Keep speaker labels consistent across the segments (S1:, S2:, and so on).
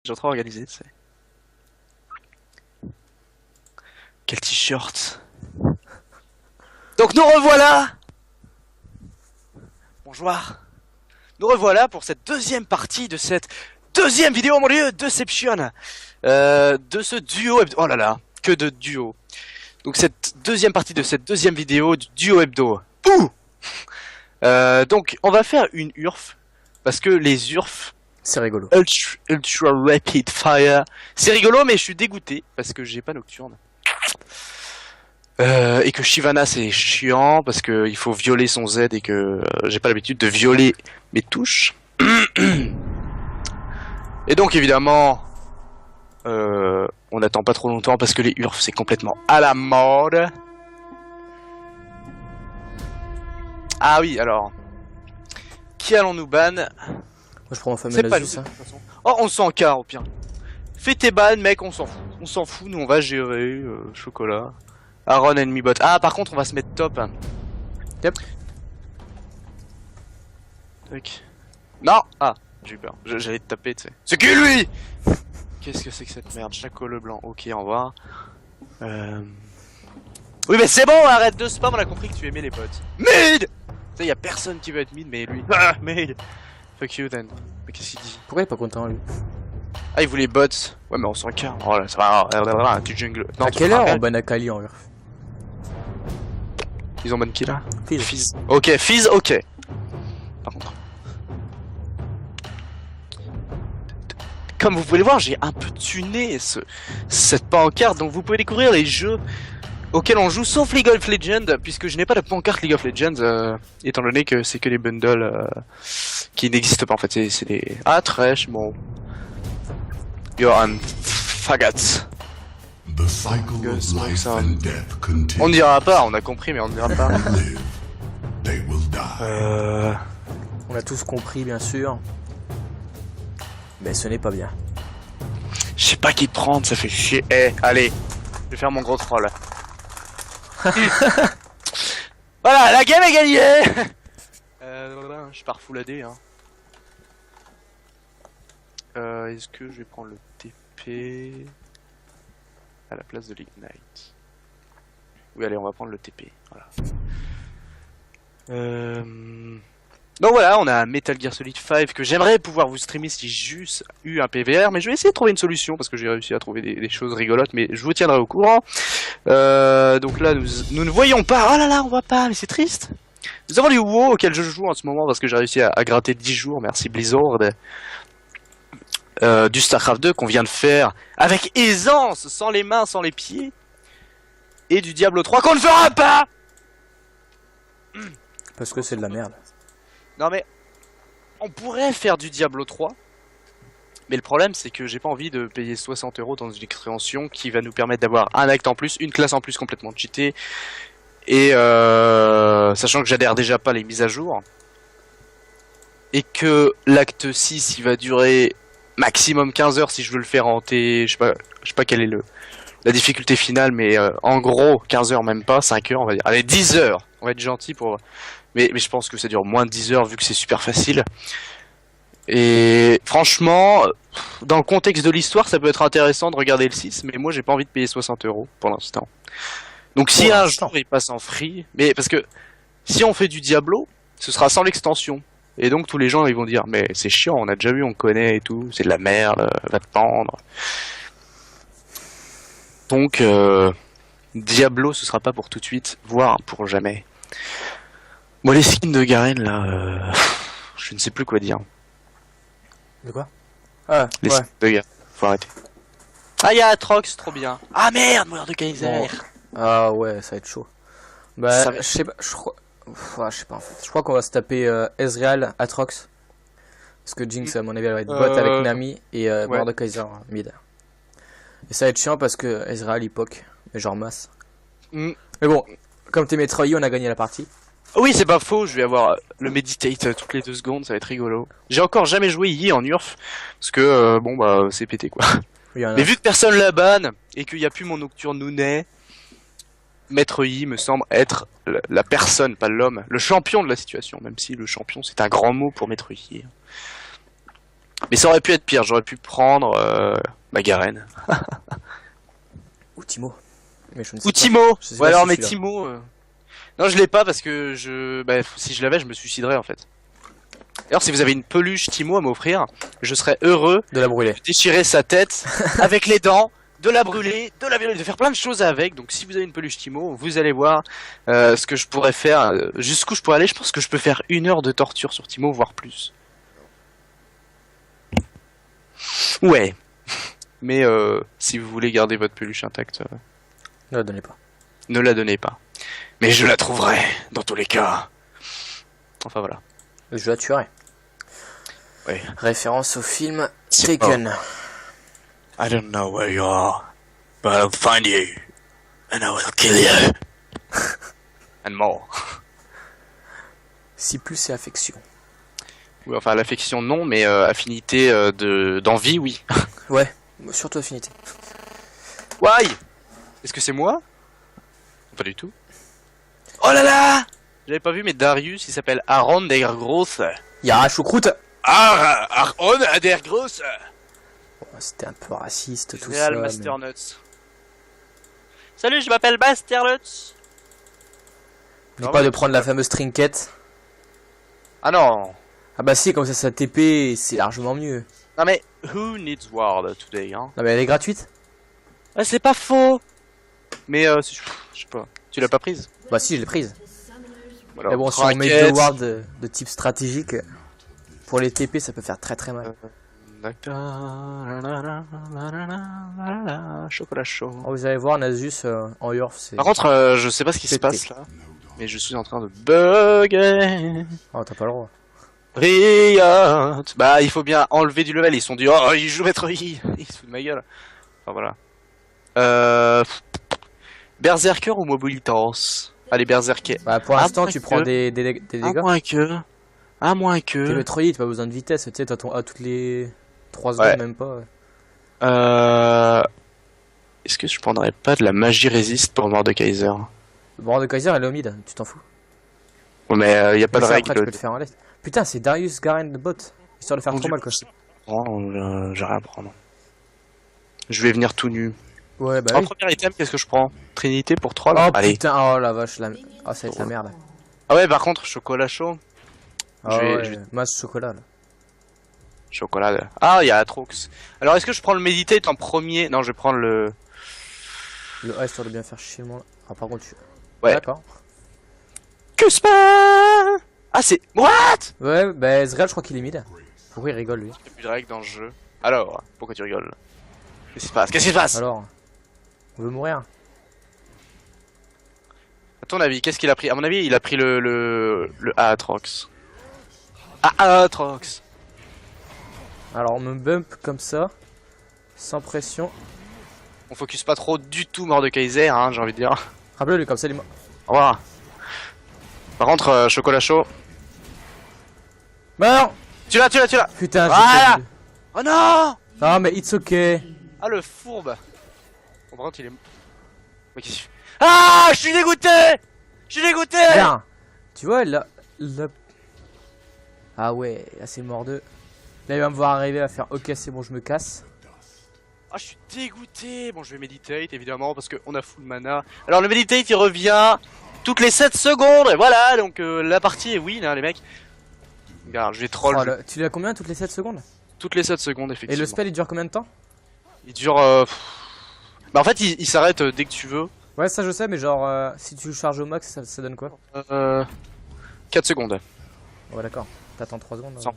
S1: J'ai trop organisé, c'est. Quel t-shirt. Donc nous revoilà. Bonjour. Nous revoilà pour cette deuxième partie de cette deuxième vidéo, mon dieu, Deception. De ce duo hebdo. Oh là là, que de duo. Donc cette deuxième partie de cette deuxième vidéo du duo hebdo. Ouh. Donc on va faire une URF. Parce que les URF...
S2: C'est rigolo.
S1: Ultra Rapid Fire. C'est rigolo, mais je suis dégoûté parce que j'ai pas Nocturne. Et que Shyvana c'est chiant parce que il faut violer son Z et que j'ai pas l'habitude de violer mes touches. Et donc évidemment, on n'attend pas trop longtemps parce que les URF c'est complètement à la mode. Ah oui, alors. Qui allons-nous ban?
S2: Moi je prends mon fameux
S1: C'est pas
S2: Nasus.
S1: nous, de toute façon. Oh, on s'en carre au pire. Fais tes bans, mec, on s'en fout. On s'en fout, nous on va gérer. Chocolat. Aaron enemy bot. Ah, par contre, on va se mettre top.
S2: Yep.
S1: Tac. Non. Ah, j'ai eu peur. J'allais te taper, tu sais. C'est qui lui? Qu'est-ce que c'est que cette merde? Chaco le blanc. Ok, au revoir. Oui, mais c'est bon, arrête de spam. On a compris que tu aimais les bots. Mid. Tu sais, y a personne qui veut être mid, mais lui. Ah, mid. Fuck you then. Mais qu'est-ce qu'il dit?
S2: Pourquoi il est pas content lui?
S1: Ah, il voulait bots. Ouais, mais on s'en carre. Oh là, ça va. Tu jungle. Non,
S2: à quelle heure on ban Akali en URF?
S1: Ils ont ban qui là?
S2: Fizz.
S1: Fizz. Ok, Fizz, ok. Par contre. Comme vous pouvez le voir, j'ai un peu tuné cette pancarte, donc vous pouvez découvrir les jeux auxquels on joue sauf League of Legends, puisque je n'ai pas de pancarte League of Legends, étant donné que c'est que les bundles qui n'existent pas en fait, c'est des... Ah, trash, bon. You're on faggots.
S3: The cycle of life and death continues.
S1: On ne dira pas, on a compris, mais on ne dira pas.
S3: Live, they will die.
S2: On a tous compris bien sûr. Mais ce n'est pas bien.
S1: Je sais pas qui prendre, ça fait chier. Eh, allez, je vais faire mon gros troll. Voilà, la game est gagnée. Je pars full AD. Hein. Est-ce que je vais prendre le TP à la place de l'Ignite? Oui, allez, on va prendre le TP. Voilà. Donc voilà, on a un Metal Gear Solid 5 que j'aimerais pouvoir vous streamer si j'ai juste eu un PVR, mais je vais essayer de trouver une solution parce que j'ai réussi à trouver des choses rigolotes, mais je vous tiendrai au courant. Donc là, nous ne voyons pas. Oh là là, on voit pas, mais c'est triste. Nous avons du WoW auquel je joue en ce moment parce que j'ai réussi à gratter 10 jours, merci Blizzard. Du StarCraft 2 qu'on vient de faire avec aisance, sans les mains, sans les pieds. Et du Diablo 3 qu'on ne fera pas.
S2: Parce que c'est de la merde.
S1: Non mais, on pourrait faire du Diablo 3, mais le problème c'est que j'ai pas envie de payer 60 € dans une extension qui va nous permettre d'avoir un acte en plus, une classe en plus complètement cheatée, et sachant que j'adhère déjà pas les mises à jour, et que l'acte 6 il va durer maximum 15 heures si je veux le faire en T, je sais pas quelle est la difficulté finale, mais en gros 15 heures même pas, 5 heures on va dire, allez 10 heures, on va être gentil pour... Mais je pense que ça dure moins de 10 heures vu que c'est super facile. Et franchement, dans le contexte de l'histoire, ça peut être intéressant de regarder le 6, mais moi j'ai pas envie de payer 60 € pour l'instant. Donc si un jour il passe en free, mais parce que si on fait du Diablo, ce sera sans l'extension. Et donc tous les gens ils vont dire mais c'est chiant, on a déjà vu, on connaît et tout, c'est de la merde, va te pendre. Donc Diablo ce sera pas pour tout de suite, voire pour jamais. Moi les skins de Garen là, je ne sais plus quoi dire.
S2: De quoi? Ah,
S1: Les
S2: ouais.
S1: skins de Garen, faut arrêter. Ah y'a Atrox, trop bien. Ah merde, Mordekaiser.
S2: Bon. Ah ouais, ça va être chaud. Bah,
S1: Ça va
S2: je
S1: être
S2: sais pas, je crois... Ouais, je sais pas en fait. Je crois qu'on va se taper Ezreal, Atrox. Parce que Jinx, à mon avis, elle va être bot avec Nami et
S1: ouais.
S2: Mordekaiser mid. Et ça va être chiant parce que Ezreal il poke, mais genre masse.
S1: Mm.
S2: Mais bon, comme t'es Metroid, on a gagné la partie.
S1: Oui, c'est pas faux, je vais avoir le Meditate toutes les 2 secondes, ça va être rigolo. J'ai encore jamais joué Yi en URF, parce que bon bah c'est pété quoi.
S2: Il y en a.
S1: Mais vu que personne la banne, et qu'il n'y a plus mon Nocturne Nounet, Maître Yi me semble être la personne, pas l'homme, le champion de la situation, même si le champion c'est un grand mot pour Maître Yi. Mais ça aurait pu être pire, j'aurais pu prendre Garen.
S2: Ou Timo. Mais je ne sais
S1: Ou
S2: pas.
S1: Timo.
S2: Je sais
S1: Ouais
S2: pas
S1: alors
S2: si
S1: mais
S2: celui-là.
S1: Timo... Non je l'ai pas parce que si je l'avais je me suiciderais en fait. D'ailleurs si vous avez une peluche Timo à m'offrir, je serais heureux
S2: De la brûler.
S1: de déchirer sa tête avec les dents, de la brûler, de la violer, de faire plein de choses avec. Donc si vous avez une peluche Timo, vous allez voir ce que je pourrais faire, jusqu'où je pourrais aller. Je pense que je peux faire 1 heure de torture sur Timo, voire plus. Ouais. Mais si vous voulez garder votre peluche intacte,
S2: Ne la donnez pas.
S1: ne la donnez pas. Mais je la trouverai, dans tous les cas. Enfin voilà.
S2: Je la tuerai.
S1: Ouais.
S2: Référence au film Taken.
S1: I don't know where you are, but I'll find you, and I will kill you. And more.
S2: Si plus c'est affection.
S1: Oui, enfin l'affection non, mais affinité d'envie oui.
S2: Ouais, surtout affinité.
S1: Why? Est-ce que c'est moi? Pas du tout. Oh là là! J'avais pas vu, mais Darius, il s'appelle Aaron der Grosse.
S2: Y'a choucroute.
S1: Aaron der Grosse.
S2: Oh, c'était un peu raciste tout
S1: Real
S2: ça.
S1: Masternuts. Salut, je m'appelle Masternuts.
S2: N'oublie pas de prendre la fameuse trinket.
S1: Ah non.
S2: Ah bah si, comme ça TP, c'est largement mieux.
S1: Non mais, who needs Ward today, hein?
S2: Non mais elle est gratuite.
S1: Ah, c'est pas faux. Mais je sais pas. Tu l'as pas prise?
S2: Bah si, je l'ai prise.
S1: Voilà,
S2: Mais bon, si on met 2 wards de type stratégique, pour les TP, ça peut faire très très mal.
S1: Chocolat chaud.
S2: Oh, vous allez voir, Nasus en Urf, c'est...
S1: Par contre, je sais pas ce qui se
S2: Pété.
S1: passe là, mais je suis en train de bugger.
S2: Oh, t'as pas le droit.
S1: Riot. Bah, il faut bien enlever du level. Ils sont dit, oh, il joue maître Yi. Ils se foutent de ma gueule. Enfin voilà. Berserker ou Mobilitas? Allez, Berserker.
S2: Bah pour
S1: Ah,
S2: l'instant,
S1: moins
S2: tu
S1: que-
S2: prends des dégâts.
S1: À moins
S2: T'es
S1: que.
S2: Metroid, t'as pas besoin de vitesse, tu sais, t'as ton A toutes les 3
S1: Ouais.
S2: secondes, même pas.
S1: Est-ce que je prendrais pas de la magie résiste pour Mordekaiser?
S2: Le bord de Kaiser, elle est au mid, tu t'en fous.
S1: Ouais, mais y a pas
S2: Mais
S1: de
S2: ça, après, tu
S1: règle.
S2: peux te faire un lest. Putain, c'est Darius Garen de bot. Histoire de faire
S1: Mon
S2: trop
S1: Dieu,
S2: mal, quoi.
S1: J'ai rien à prendre. Je vais venir tout nu.
S2: Ouais, bah
S1: En
S2: oui.
S1: premier item, qu'est-ce que je prends? Trinité pour 3 là?
S2: Oh
S1: Allez.
S2: putain, oh la vache, oh, ça va être la merde.
S1: Ah ouais, par contre, chocolat chaud.
S2: Ah
S1: Je vais-
S2: ouais,
S1: je vais-
S2: masse chocolat, là.
S1: Chocolat. Ah, il y a Atrox. Alors, est-ce que je prends le Meditate en premier? Non, je vais prendre le.
S2: Le A, histoire de bien faire chier moi. Ah, par contre, tu...
S1: Ouais.
S2: D'accord.
S1: Que se passe? Ah, c'est. What?
S2: Ouais, bah Ezreal, je crois qu'il est mid. Pourquoi il rigole, lui?
S1: Il y a plus de règles dans le jeu. Alors, pourquoi tu rigoles? Qu'est-ce qui se passe? Qu'est-ce qui se passe?
S2: Alors, on veut mourir.
S1: À ton avis, qu'est-ce qu'il a pris? À mon avis, il a pris le Aatrox. Ah, Aatrox.
S2: Alors, on me bump comme ça, sans pression.
S1: On focus pas trop du tout Mordekaiser, hein, j'ai envie de dire.
S2: Rappelez-le, comme ça, il est mort.
S1: Au revoir. Par contre, chocolat chaud.
S2: Meurs!
S1: Tu l'as.
S2: Putain, j'ai
S1: Voilà.
S2: perdu.
S1: Oh non!
S2: Ah, mais it's okay.
S1: Ah, le fourbe. Bon, par contre, il est. Mais qu'est-ce qu'il fait? Ah, je suis dégoûté! Je suis dégoûté!
S2: Bien. Tu vois, là... Ah ouais, là, c'est mort de... Là, il va me voir arriver à faire ok, c'est bon, je me casse.
S1: Ah, je suis dégoûté. Bon, je vais meditate évidemment parce qu'on a full mana. Alors, le meditate il revient toutes les 7 secondes. Et voilà, donc la partie est win, hein, les mecs. Regarde, je vais troll
S2: Oh, là, tu l'as combien toutes les 7 secondes?
S1: toutes les 7 secondes,
S2: Et
S1: effectivement.
S2: le spell, il dure combien de temps?
S1: Il dure. Bah, en fait, il s'arrête dès que tu veux.
S2: Ouais, ça je sais, mais genre, si tu le charges au max, ça donne quoi?
S1: 4 secondes,
S2: Ouais, d'accord. T'attends 3 secondes.
S1: Sans.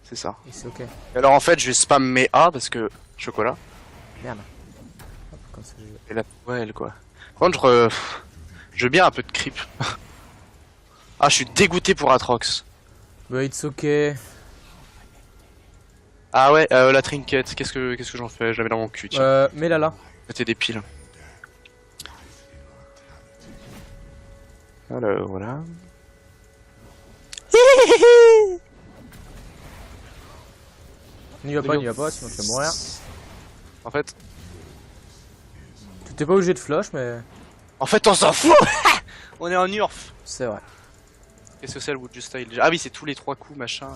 S1: c'est ça.
S2: Et c'est ok.
S1: Et alors, en fait, je vais spam mes A parce que. Chocolat.
S2: Merde. Hop, comme ça, je...
S1: Et la poêle, quoi. Par contre, je veux bien un peu de creep. Ah, je suis dégoûté pour Atrox.
S2: Bah, it's ok.
S1: Ah ouais, la trinket, qu'est-ce que j'en fais? Je la mets dans mon cul, tiens.
S2: Mets-la là.
S1: Mettez des piles. Alors, voilà.
S2: N'y va pas, n'y va pas, sinon tu vas mourir.
S1: En fait,
S2: Tu t'es pas obligé de flush, mais
S1: on s'en fout. On est en URF.
S2: c'est vrai.
S1: Qu'est-ce que c'est le Wood Just Style? Ah oui, c'est tous les 3 coups, machin.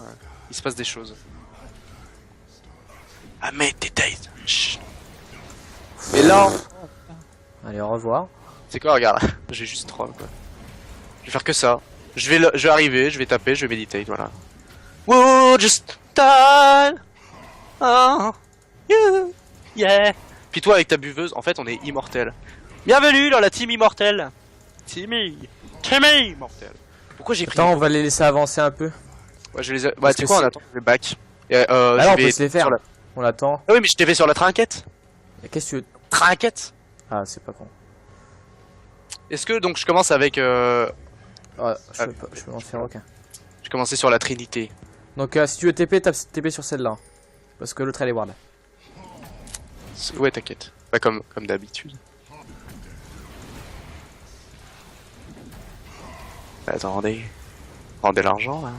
S1: Il se passe des choses. I meditate. Chut. Mais là,
S2: Allez, au revoir.
S1: c'est quoi, regarde, j'ai juste 3 quoi. Je vais faire que ça. Je vais arriver, je vais taper, je vais meditate, voilà. Whoa, just die. Oh, you, yeah. Puis toi avec ta buveuse, en fait on est immortel. Bienvenue dans la team immortelle. Timmy immortel. Pourquoi j'ai pris...
S2: Attends, on va les laisser avancer un peu.
S1: Ouais, je les ai... Bah
S2: Parce
S1: tu sais
S2: que
S1: quoi, on
S2: c'est-
S1: attend le back. Et,
S2: Alors,
S1: je
S2: on
S1: vais
S2: peut se les faire.
S1: sur la-
S2: On l'attend.
S1: Ah oui mais je t'ai fait sur la trinquette.
S2: Et qu'est-ce que tu veux?
S1: Trinquette.
S2: Ah, c'est pas con.
S1: Est-ce que donc je commence avec...
S2: Ah, je peux en faire aucun.
S1: Je commençais sur la trinité.
S2: Donc, si tu veux TP, tape TP sur celle-là. Parce que l'autre elle est ward.
S1: Ouais t'inquiète. Pas comme d'habitude. Attendez. Rendez l'argent là.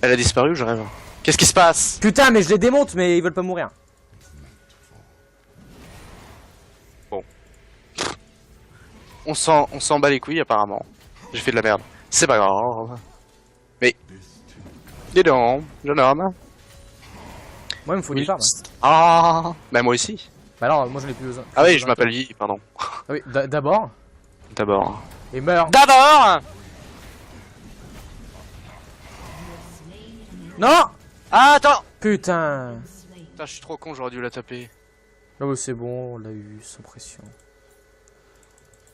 S1: Elle a disparu ou je rêve? Qu'est-ce qui se passe?
S2: Putain, mais je les démonte, mais ils veulent pas mourir.
S1: On s'en bat les couilles apparemment. J'ai fait de la merde. C'est pas grave. Mais... Dis donc, jeune homme.
S2: Moi, il me faut du farm.
S1: Ah, bah moi aussi.
S2: Bah alors, moi j'en ai plus besoin.
S1: Ah oui, je m'appelle Guy, pardon.
S2: Ah oui, d'abord.
S1: D'abord.
S2: Et meurt.
S1: D'abord.
S2: Non.
S1: Ah, attends.
S2: Putain.
S1: Putain, je suis trop con, j'aurais dû la taper.
S2: Oh, c'est bon, on l'a eu, sans pression.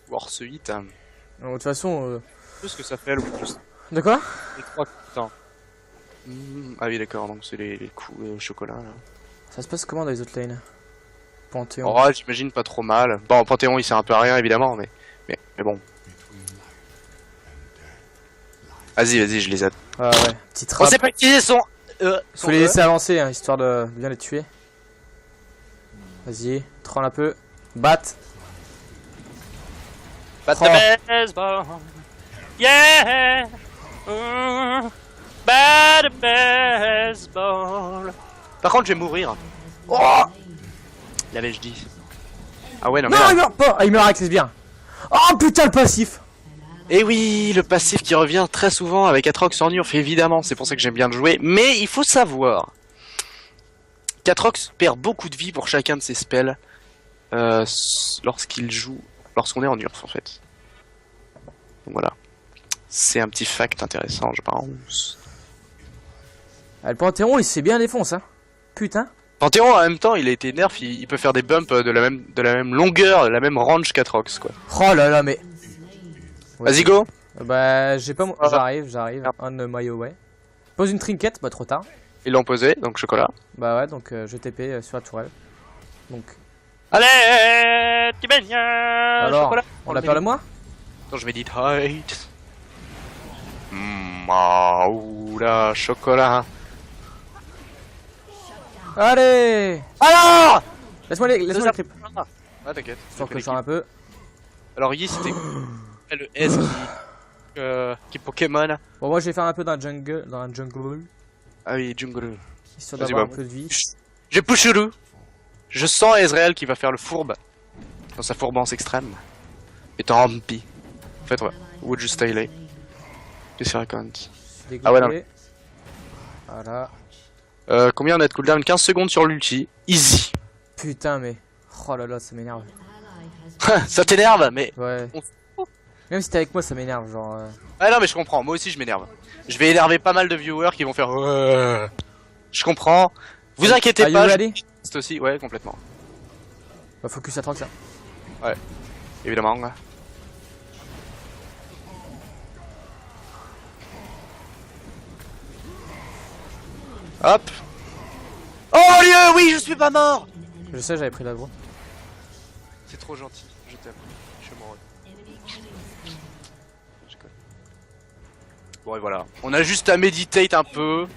S1: Voir ce hit, hein.
S2: De toute façon,
S1: Plus ce que ça fait le plus.
S2: De quoi?
S1: Les 3 temps. Ah oui, d'accord, donc c'est les coups au chocolat là.
S2: Ça se passe comment dans les autres lanes? Panthéon.
S1: Oh, j'imagine pas trop mal. Bon, Panthéon il sert un peu à rien évidemment, mais bon. Vas-y, je les aide.
S2: Ah ouais, petite
S1: On
S2: trappe.
S1: sait pas utiliser son.
S2: Faut les laisser avancer, hein, histoire de bien les tuer. Vas-y, troll un peu. Bat.
S1: Bat
S2: Oh.
S1: de baseball. Yeah. Bat de baseball. Par contre, je vais mourir. Oh. L'avais-je dit. Ah ouais, non mais
S2: Non,
S1: là.
S2: il meurt pas. Ah, il meurt avec les bien. Oh putain, le passif.
S1: Et oui, le passif qui revient très souvent avec Atrox en Urf, évidemment, c'est pour ça que j'aime bien le jouer. Mais il faut savoir qu'Atrox perd beaucoup de vie pour chacun de ses spells lorsqu'on est en Urf en fait. Donc voilà. C'est un petit fact intéressant, je pense.
S2: Ah, le Panthéon, il s'est bien défonce, hein. Putain.
S1: Panthéon en même temps, il a été nerf, il peut faire des bumps de la même longueur, de la même range qu'Atrox quoi.
S2: Oh là là, mais. Ouais.
S1: Vas-y go.
S2: Bah, j'ai pas.
S1: Ah.
S2: J'arrive. On my way. Pose une trinket, bah trop tard.
S1: Ils l'ont posé, donc chocolat.
S2: Bah ouais, donc je TP sur la tourelle. Donc.
S1: Allez, tu baignes.
S2: Alors,
S1: Chocolat.
S2: on l'a perdu moi?
S1: Attends, je vais dire tight. Oula, chocolat.
S2: Allez.
S1: Alors
S2: Laisse-moi les creep.
S1: Ah, t'inquiète.
S2: Histoire que je sors un peu.
S1: Alors, Yi, c'était le S qui Pokémon.
S2: Bon, moi je vais faire un peu dans la jungle.
S1: Ah oui, jungle.
S2: Histoire
S1: Vas-y,
S2: d'avoir
S1: bah,
S2: un peu de vie.
S1: J'ai Pushuru. Je sens Ezreal qui va faire le fourbe. Dans sa fourbance extrême. Étant Rampi. En fait, ouais. Would you stay late? Qu'est-ce qu'il raconte? Ah ouais, non.
S2: Voilà.
S1: Combien on a de cooldown? 15 secondes sur l'ulti. Easy.
S2: Putain, mais. Oh là là, ça m'énerve.
S1: Ça t'énerve, mais...
S2: Ouais.
S1: On
S2: Même si t'es avec moi, ça m'énerve. Genre.
S1: Ah non mais je comprends, moi aussi je m'énerve. Je vais énerver pas mal de viewers qui vont faire Je comprends. Vous inquiétez
S2: Are you
S1: pas,
S2: ready?
S1: c'est aussi, ouais complètement.
S2: Bah, focus à 30 ça.
S1: Évidemment. Hop. Oh lieu, oui je suis pas mort.
S2: Je sais, j'avais pris l'agro.
S1: C'est trop gentil, je t'aime. Je suis amoureux. Je connais. Bon et voilà, on a juste à meditate un peu.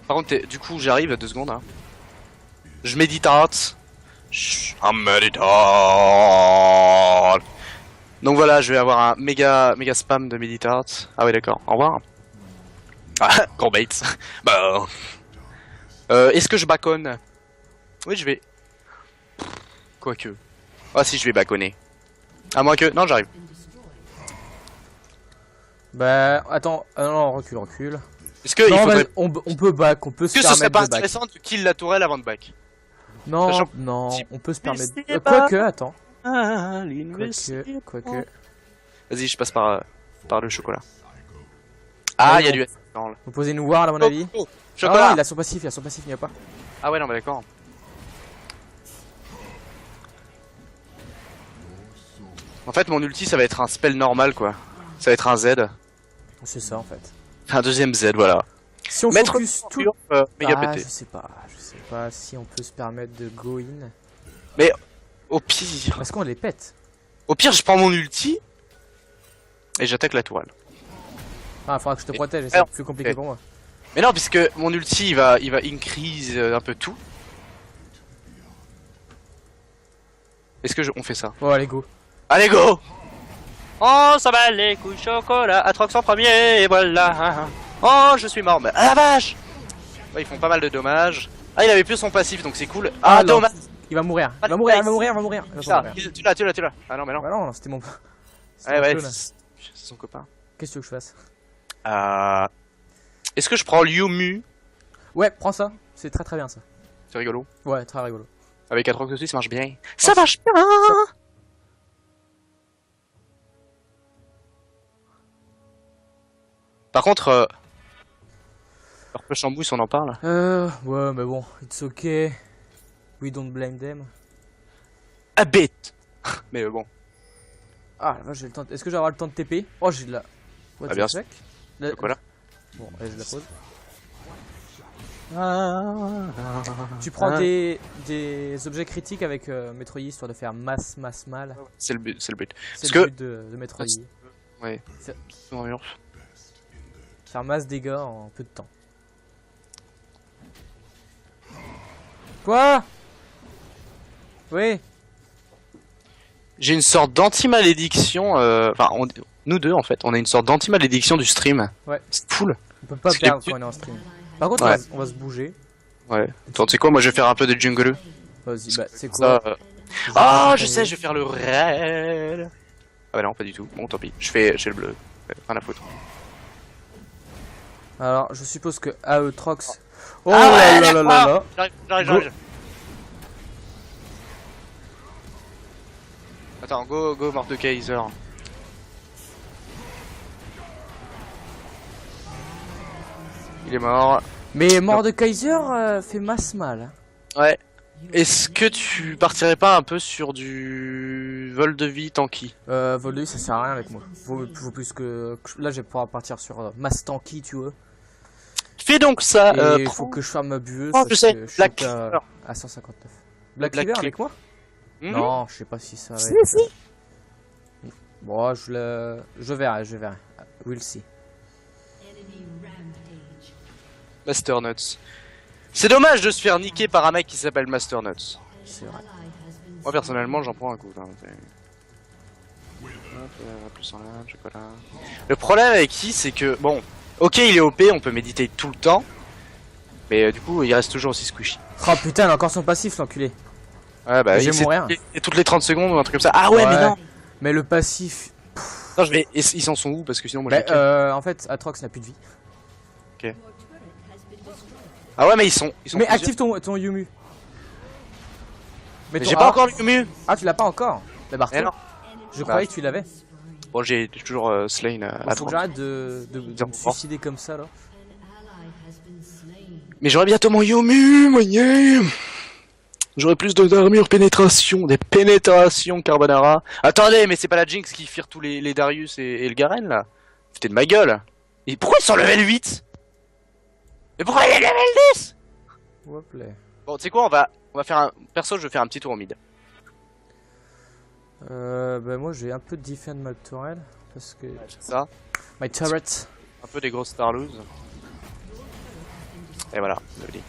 S1: Par contre, du coup, j'arrive à 2 secondes. Hein. Je méditate. Je méditate. Donc voilà, je vais avoir un méga spam de méditate. Ah ouais, d'accord. Au revoir. Ah, gros bait. Bah. Est-ce que je baconne? Oui, je vais. Quoique. Ah si, je vais baconner. À moins que. Non, j'arrive.
S2: Bah, attends. Ah non, recule.
S1: Est-ce que il
S2: Non,
S1: faudrait...
S2: on peut back, on peut
S1: Est-ce
S2: se
S1: que ce serait
S2: permettre
S1: pas
S2: de back.
S1: intéressant de kill la tourelle avant de back?
S2: Non,
S1: Sachant-
S2: non,
S1: si-
S2: on peut se permettre.
S1: c'est pas-
S2: Quoique, attends.
S1: Ah,
S2: Quoique.
S1: Vas-y, je passe par le chocolat. Ah, il y a du... dans le-
S2: Vous posez une ward à mon avis.
S1: Oh,
S2: Ah,
S1: chocolat.
S2: il a son passif, il n'y a pas.
S1: Ah ouais, non, mais d'accord. En fait, mon ulti, ça va être un spell normal, quoi. Ça va être un Z.
S2: C'est ça en fait.
S1: Un deuxième Z, voilà.
S2: Si on
S1: Mettre
S2: focus tout.
S1: méga
S2: Ah,
S1: pété.
S2: je sais pas si on peut se permettre de go in.
S1: Au pire...
S2: Parce qu'on les pète.
S1: Au pire, je prends mon ulti et j'attaque la tourelle.
S2: Ah, faudra que je te protège, c'est
S1: alors,
S2: plus compliqué
S1: ok.
S2: pour moi.
S1: Mais non, puisque mon ulti, il va increase un peu tout. Est-ce que on fait ça?
S2: Oh, allez, go.
S1: Allez, go! Oh, ça va les couilles chocolat, Atrox en premier, et voilà. Oh, je suis mort, mais ah la vache! Ouais, ils font pas mal de dommages. Ah, il avait plus son passif, donc c'est cool. Ah,
S2: Ah, non.
S1: dommage!
S2: Il va mourir.
S1: Ah,
S2: Il va mourir.
S1: nice.
S2: Il va mourir.
S1: Ça, tu l'as. Ah non, mais non.
S2: Bah non, c'était mon. c'était
S1: Ouais,
S2: mon
S1: ouais,
S2: clone.
S1: c'est son copain.
S2: Qu'est-ce que tu veux que je fasse?
S1: Est-ce que je prends Lyumu?
S2: Ouais, prends ça. C'est très très bien ça.
S1: C'est rigolo.
S2: Ouais, très rigolo.
S1: Avec Atrox aussi, ça marche bien. Ça marche bien! Par contre, leur pêche en mousse, on en parle?
S2: Ouais, mais bon, it's okay. We don't blame them.
S1: A bit! Mais bon.
S2: Ah, la vache, j'ai le temps. Est-ce que je vais avoir le temps de TP? Oh, j'ai de la. What
S1: Ah,
S2: the
S1: bien
S2: fuck?
S1: Voilà.
S2: Bon, allez, je la pose.
S1: Ah,
S2: Tu prends des objets critiques avec Metroid histoire de faire masse mal.
S1: c'est le but, c'est le but.
S2: C'est
S1: Parce
S2: le but de Metroid.
S1: Ouais.
S2: C'est-
S1: Non, mais non.
S2: Faire masse dégâts en peu de temps. Quoi? Oui.
S1: J'ai une sorte d'anti-malédiction, enfin, nous deux en fait, on a une sorte d'anti-malédiction du stream.
S2: Ouais.
S1: C'est cool.
S2: On peut pas
S1: Parce que
S2: perdre
S1: tu-
S2: quand on est en stream. Par contre,
S1: Ouais.
S2: on va se bouger.
S1: Ouais. Attends, tu sais quoi, moi je vais faire un peu de jungle.
S2: Vas-y, bah c'est
S1: Ça,
S2: quoi?
S1: Ah, je sais, je vais faire le raid. Ah bah non, pas du tout. Bon, tant pis. J'ai le bleu. Rien à foutre.
S2: Alors, je suppose que Aetrox. Oh
S1: Ah ouais,
S2: là là là là là.
S1: J'arrive. Attends, go, Mordekaiser. Il est mort.
S2: Mais Mordekaiser fait masse mal.
S1: Ouais. Est-ce que tu partirais pas un peu sur du vol de vie tanky?
S2: Vol de vie, ça sert à rien avec moi. Vaut plus là, je vais pouvoir partir sur masse tanky, tu vois.
S1: Fais donc ça.
S2: Et il faut que je farme ma bueuse.
S1: Oh, je
S2: parce
S1: sais,
S2: que je
S1: Black
S2: suis
S1: Cleaver.
S2: à 159. Black
S1: Black
S2: Cleaver
S1: Cleaver.
S2: avec moi?
S1: Mhm.
S2: Non, je sais pas si ça va
S1: Si,
S2: être...
S1: si.
S2: Bon, je verrai. We'll see.
S1: Masternuts. C'est dommage de se faire niquer par un mec qui s'appelle Masternuts.
S2: C'est vrai.
S1: Moi personnellement j'en prends un coup. Hein. Hop, plus en là, chocolat. Le problème avec qui c'est que bon, ok il est OP, on peut méditer tout le temps, mais du coup il reste toujours aussi squishy.
S2: Oh putain, il a encore son passif, l'enculé.
S1: Ouais bah
S2: Je vais
S1: c'est
S2: mourir.
S1: toutes les 30 secondes ou un truc comme ça. Ah ouais, mais non.
S2: Mais le passif...
S1: Non je vais. Ils en sont où parce que sinon moi je
S2: Bah,
S1: les kill.
S2: en fait, Atrox n'a plus de vie.
S1: Ah ouais mais ils sont.
S2: Mais
S1: plusieurs.
S2: active ton Yumu.
S1: Mais j'ai pas encore le mieux.
S2: Ah, tu l'as pas encore? Bah, barre-toi.
S1: Eh non.
S2: Je croyais que tu l'avais.
S1: Bon j'ai toujours Slain
S2: Bon,
S1: à
S2: faut que
S1: 30.
S2: j'arrête de me suicider comme ça là.
S1: Mais j'aurai bientôt mon Yomu, moyen. J'aurai plus d'armure pénétration, des pénétrations Carbonara. Attendez, mais c'est pas la Jinx qui fire tous les Darius et le Garen là? C'était de ma gueule. Et pourquoi ils sont level 8? Et pourquoi il est level 10?
S2: Hop là.
S1: Bon, tu sais quoi, on va faire un... Perso, je vais faire un petit tour au mid.
S2: Bah moi j'ai un peu de defend ma tourelle parce que
S1: C'est ça.
S2: my turret.
S1: Un peu des grosses Starloos. Et voilà, je le dis.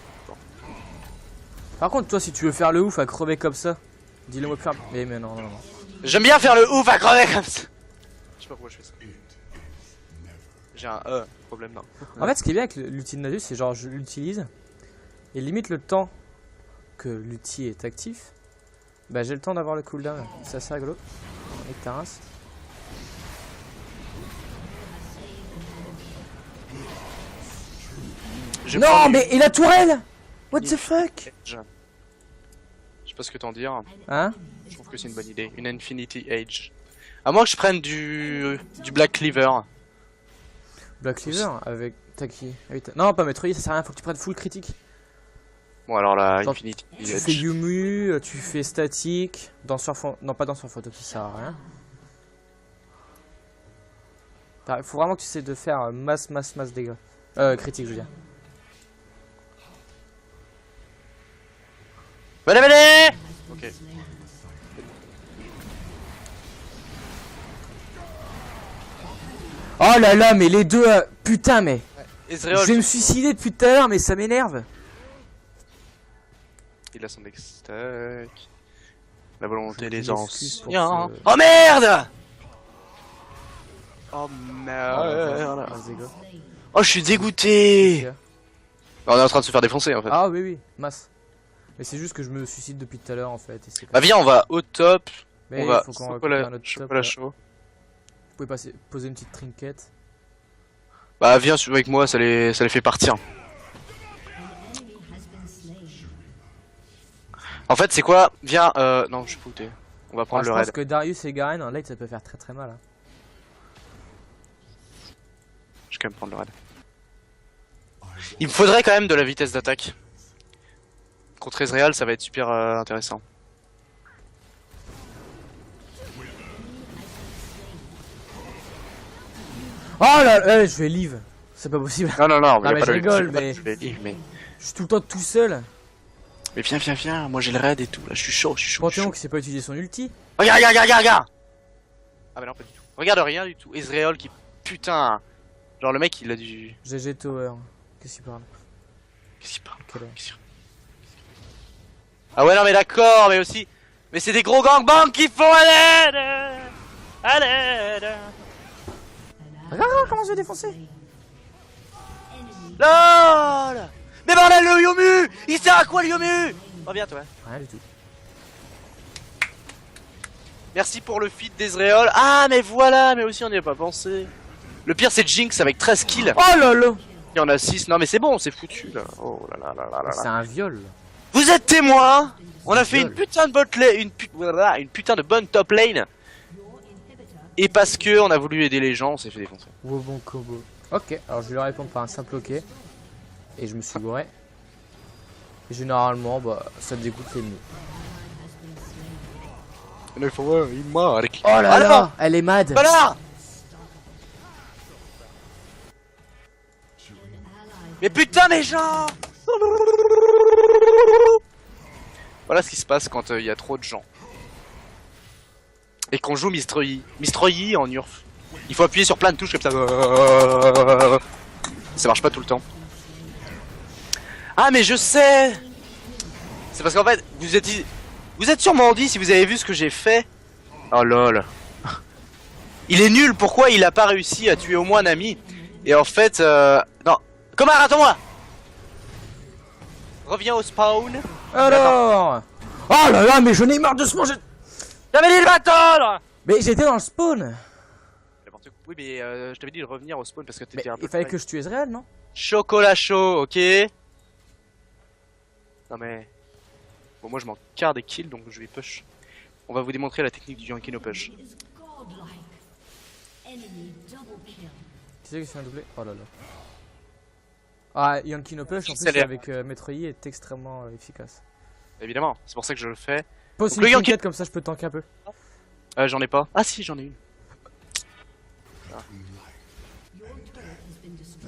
S2: Par contre toi si tu veux faire le ouf à crever comme ça, dis-le moi faire. Mais non.
S1: J'aime bien faire le ouf à crever comme ça. Je sais pas pourquoi je fais ça. J'ai un problème non.
S2: En fait ce qui est bien avec l'outil de Nasus c'est genre je l'utilise et limite le temps que l'outil est actif, bah j'ai le temps d'avoir le cooldown. C'est assez rigolo. Avec ta race.
S1: Je
S2: Non,
S1: prends
S2: mais et la tourelle? What the fuck?
S1: Je sais pas ce que t'en dire.
S2: Hein?
S1: Je trouve que c'est une bonne idée. Une Infinity Age. À moins que je prenne du Black Cleaver.
S2: Black Cleaver avec Taki. Non, pas Metroid, ça sert à rien, faut que tu prennes full critique.
S1: Bon, alors la
S2: Genre,
S1: Infinity
S2: Tu
S1: Age.
S2: fais Yumu, tu fais statique, danseur non pas danseur photo, ça sert à rien. Il faut vraiment que tu essaies de faire masse dégâts. Critique, je veux dire.
S1: Venez. Ok.
S2: Oh là là, mais les deux, putain, mais
S1: Ezreal,
S2: je vais me suicider depuis tout à l'heure, mais ça m'énerve.
S1: il a son stack. La volonté
S2: Je
S1: des
S2: m'excuse pour
S1: anciens.
S2: ce-
S1: Oh merde! Oh merde!
S2: Vas-y, go.
S1: Oh, je suis dégoûté! On est en train de se faire défoncer en fait.
S2: Ah oui, masse. Mais c'est juste que je me suicide depuis tout à l'heure en fait. Et c'est
S1: Bah viens, on va au top.
S2: mais
S1: On va
S2: faut qu'on
S1: chocolat,
S2: récupère notre top.
S1: chocolat
S2: Là.
S1: chaud.
S2: Vous pouvez poser une petite trinket.
S1: Bah viens avec moi, ça les fait partir. En fait, c'est quoi? Viens, non, je suis fouté. On va prendre
S2: Je
S1: le
S2: pense
S1: raid.
S2: que Darius et Garen en late ça peut faire très mal. Hein.
S1: Je vais quand même prendre le raid. Il me faudrait quand même de la vitesse d'attaque. Contre Ezreal, ça va être super intéressant.
S2: Oh là là, je vais live. C'est pas possible.
S1: Non, non, non,
S2: mais je rigole, mais-
S1: Je vais dire, mais...
S2: Je suis tout le temps tout seul.
S1: Mais viens, moi j'ai le raid et tout, là je suis chaud, je suis chaud.
S2: Panthéon qui sait pas utiliser son ulti.
S1: Regarde! Ah bah non, pas du tout. Regarde rien du tout. Ezreal qui, putain... Genre le mec il a du...
S2: GG Tower. Qu'est-ce qu'il parle?
S1: Qu'est-ce qu'il parle?
S2: Quelle heure?
S1: Ah ouais non mais d'accord, mais aussi... Mais c'est des gros gangbangs qui font à l'aide.
S2: Regarde comment je vais défoncer.
S1: LOL. Mais bordel le Yomu. Il sert à quoi le Yomu? Reviens toi.
S2: Rien du tout.
S1: Merci pour le feed d'Ezreal. Ah mais voilà, mais aussi on n'y a pas pensé. Le pire c'est Jinx avec 13 kills.
S2: Oh là là.
S1: Il y en a 6. Non mais c'est bon, c'est foutu là. Oh là là là là là
S2: C'est
S1: là.
S2: un viol.
S1: Vous êtes témoins. On a fait
S2: Viol.
S1: une putain de bot lane, une putain de bonne top lane. Et parce que on a voulu aider les gens, on s'est fait défoncer.
S2: Wow, bon combo. Ok, alors je vais leur répondre par un simple ok. Et je me suis gouré. Et généralement, bah, ça dégoûte l'ennemi.
S1: Il faut voir, il marque.
S2: Oh là
S1: Ah
S2: là,
S1: non.
S2: elle est mad.
S1: Voilà. Mais putain mes gens. Voilà ce qui se passe quand il y a trop de gens. Et qu'on joue Mistroyi. Mistroyi en Urf. Il faut appuyer sur plein de touches comme ça. Ça marche pas tout le temps. Ah mais je sais. C'est parce qu'en fait, vous êtes sûrement dit si vous avez vu ce que j'ai fait. Oh lol. Il est nul, pourquoi il a pas réussi à tuer au moins un ami? Et en fait, non. Comar, attends-moi. Reviens au spawn.
S2: Alors. Oh là là, mais je n'ai marre de ce manger.
S1: J'avais dit de m'attendre.
S2: Mais j'étais dans le spawn.
S1: Oui mais je t'avais dit de revenir au spawn parce que
S2: Mais
S1: t'étais un peu...
S2: il fallait que je tue Ezreal, non?
S1: Chocolat chaud, ok. Non mais... Bon moi je m'en carre des kills donc je vais push. On va vous démontrer la technique du Yankee no push.
S2: Tu sais que c'est un doublé? Oh là là. Ah, Yankee no Push en plus
S1: Accélère.
S2: avec Metroid est extrêmement efficace.
S1: Évidemment, c'est pour ça que je le fais.
S2: Pose
S1: Donc
S2: une
S1: le Yankee-
S2: trinket comme ça je peux tanker un peu.
S1: J'en ai pas. Ah si, j'en ai une.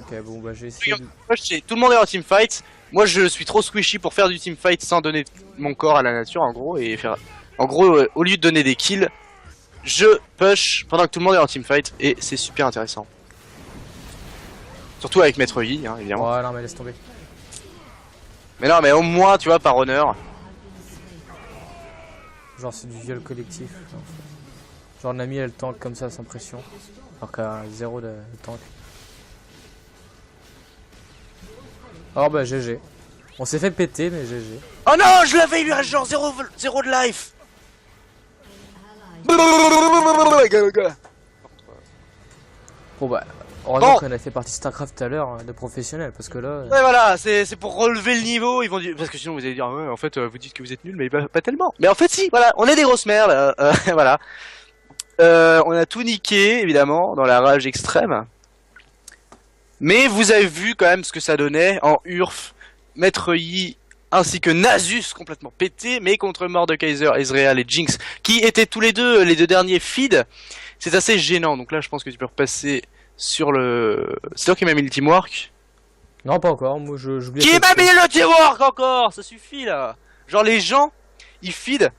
S2: Ok, bon bah j'ai essayé de...
S1: Tout le monde est en teamfight. Moi je suis trop squishy pour faire du teamfight sans donner mon corps à la nature en gros et faire... En gros, au lieu de donner des kills, je push pendant que tout le monde est en teamfight et c'est super intéressant. Surtout avec Maître Yi, hein, évidemment.
S2: Ouais non mais laisse tomber.
S1: Mais non, mais au moins, tu vois, par honneur.
S2: Genre c'est du viol collectif. Genre Nami elle tank comme ça sans pression. Alors qu'à 0 de tank. Oh bah GG. On s'est fait péter mais GG.
S1: Oh non, je l'avais, il lui reste genre 0 de life.
S2: Bon bah Heureusement
S1: Bon.
S2: qu'on a fait partie de StarCraft tout à l'heure de professionnels, parce que là...
S1: Ouais, voilà, c'est pour relever le niveau. Ils vont dire, parce que sinon vous allez dire, ouais, en fait, vous dites que vous êtes nuls, mais pas tellement. Mais en fait, si, voilà, on est des grosses merdes. Voilà. On a tout niqué, évidemment, dans la rage extrême. Mais vous avez vu quand même ce que ça donnait en Urf, Maître Yi, ainsi que Nasus complètement pété, mais contre Mordekaiser, Ezreal et Jinx, qui étaient tous les deux derniers feeds. C'est assez gênant, donc là je pense que tu peux repasser sur le... C'est toi qui m'as mis le teamwork?
S2: Non, pas encore, moi j'oublie...
S1: Qui m'a mis le teamwork encore? Ça suffit là. Genre les gens, ils feed,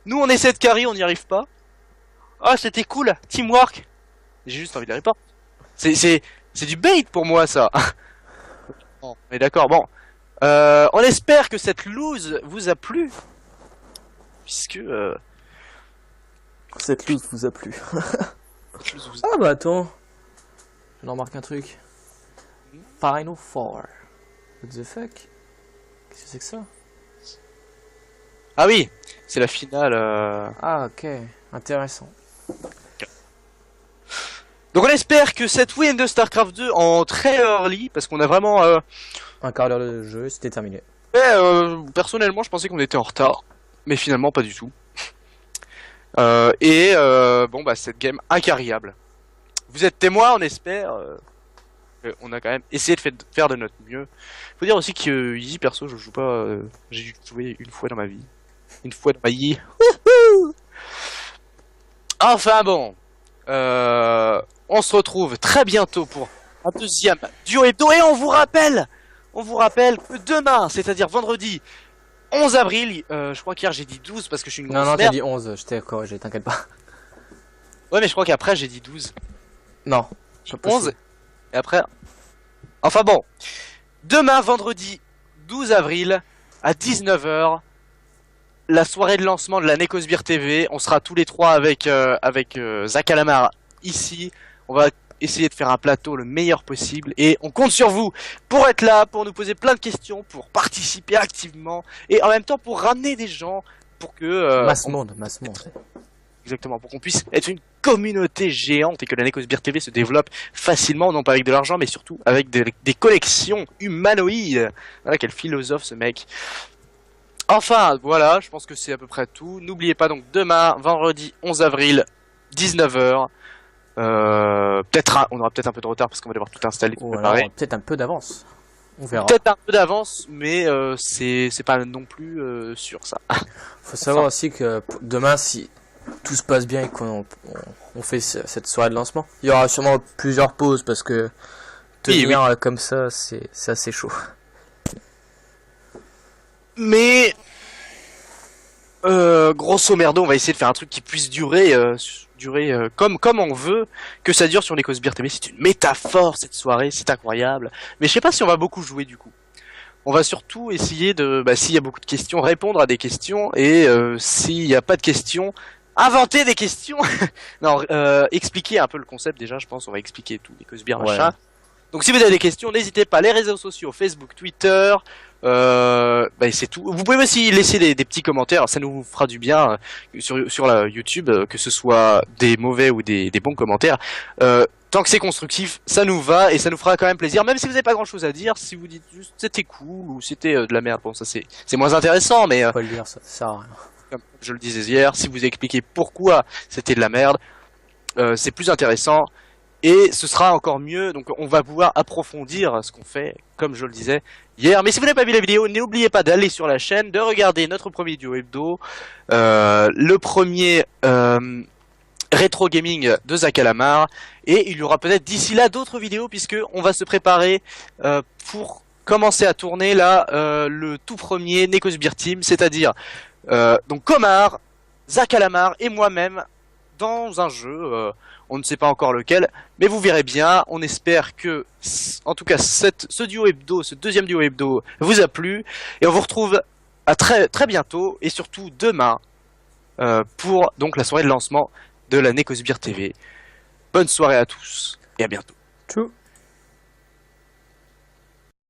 S1: nous on essaie de carry, on n'y arrive pas. Ah c'était cool, teamwork. J'ai juste envie de les report. C'est du bait pour moi ça. Bon, mais d'accord, bon. On espère que cette loose vous a plu. Puisque...
S2: Cette loose vous a plu.
S1: cette loose vous a-
S2: Ah bah attends, j'en remarque un truc. Final Four. What the fuck? Qu'est-ce que c'est que ça?
S1: Ah oui, c'est la finale.
S2: Ah ok, intéressant.
S1: Donc on espère que cette win de StarCraft 2 en très early, parce qu'on a vraiment...
S2: Un quart d'heure de jeu, c'était terminé.
S1: personnellement je pensais qu'on était en retard, mais finalement pas du tout. Bon bah cette game incarriable. Vous êtes témoins, on espère. On a quand même essayé de faire de notre mieux. Faut dire aussi que Easy perso je joue pas. J'ai joué une fois dans ma vie. Une fois dans ma vie. Enfin bon. On se retrouve très bientôt pour un deuxième duo hebdo et on vous rappelle que demain, c'est-à-dire vendredi 11 avril, je crois qu'hier j'ai dit 12 parce que je suis une grosse
S2: Non, non, t'as
S1: merde.
S2: dit 11, je t'ai corrigé, t'inquiète pas.
S1: Ouais mais je crois qu'après j'ai dit 12.
S2: Non,
S1: 11 et après... Enfin bon, demain vendredi 12 avril à 19h, la soirée de lancement de la Necosbir TV, on sera tous les trois avec Zach Alamar ici, on va essayer de faire un plateau le meilleur possible et on compte sur vous pour être là, pour nous poser plein de questions, pour participer activement et en même temps pour ramener des gens pour que...
S2: masse monde.
S1: Exactement, pour qu'on puisse être une communauté géante et que la Necosbir TV se développe facilement, non pas avec de l'argent, mais surtout avec des collections humanoïdes. Voilà quel philosophe ce mec. Enfin, voilà, je pense que c'est à peu près tout. N'oubliez pas donc demain, vendredi 11 avril, 19h. On aura peut-être un peu de retard parce qu'on va devoir tout installer, tout
S2: Ou
S1: préparer.
S2: alors peut-être un peu d'avance. On verra.
S1: Peut-être un peu d'avance, mais c'est pas non plus sûr ça.
S2: Faut savoir aussi que demain, si tout se passe bien et qu'on fait cette soirée de lancement, il y aura sûrement plusieurs pauses parce que tenir comme ça, c'est assez chaud.
S1: Mais grosso merdo, on va essayer de faire un truc qui puisse durer comme on veut, que ça dure sur Necosbir TV. C'est une métaphore cette soirée, c'est incroyable. Mais je sais pas si on va beaucoup jouer du coup. On va surtout essayer de, s'il y a beaucoup de questions, répondre à des questions et s'il n'y a pas de questions, inventer des questions. Non, expliquer un peu le concept déjà. Je pense on va expliquer tout Necosbir machin. Donc si vous avez des questions, n'hésitez pas. Les réseaux sociaux, Facebook, Twitter. C'est tout. Vous pouvez aussi laisser des petits commentaires, ça nous fera du bien sur la YouTube, que ce soit des mauvais ou des bons commentaires. Tant que c'est constructif, ça nous va et ça nous fera quand même plaisir. Même si vous n'avez pas grand chose à dire, si vous dites juste c'était cool ou c'était de la merde, bon ça c'est moins intéressant, mais
S2: Faut pas le dire, ça sert à rien.
S1: comme je le disais hier, si vous expliquez pourquoi c'était de la merde, c'est plus intéressant. Et ce sera encore mieux, donc on va pouvoir approfondir ce qu'on fait, comme je le disais hier. Mais si vous n'avez pas vu la vidéo, n'oubliez pas d'aller sur la chaîne, de regarder notre premier duo hebdo, le premier rétro gaming de Zach Alamar, et il y aura peut-être d'ici là d'autres vidéos, puisque on va se préparer pour commencer à tourner là le tout premier Necosbir Team, c'est-à-dire donc Komar, Zach Alamar et moi-même dans un jeu. On ne sait pas encore lequel, mais vous verrez bien. On espère que, en tout cas, ce duo hebdo, ce deuxième duo hebdo, vous a plu. Et on vous retrouve à très très bientôt, et surtout demain, pour donc la soirée de lancement de la Necosbir TV. Bonne soirée à tous, et à bientôt.
S2: Tchou.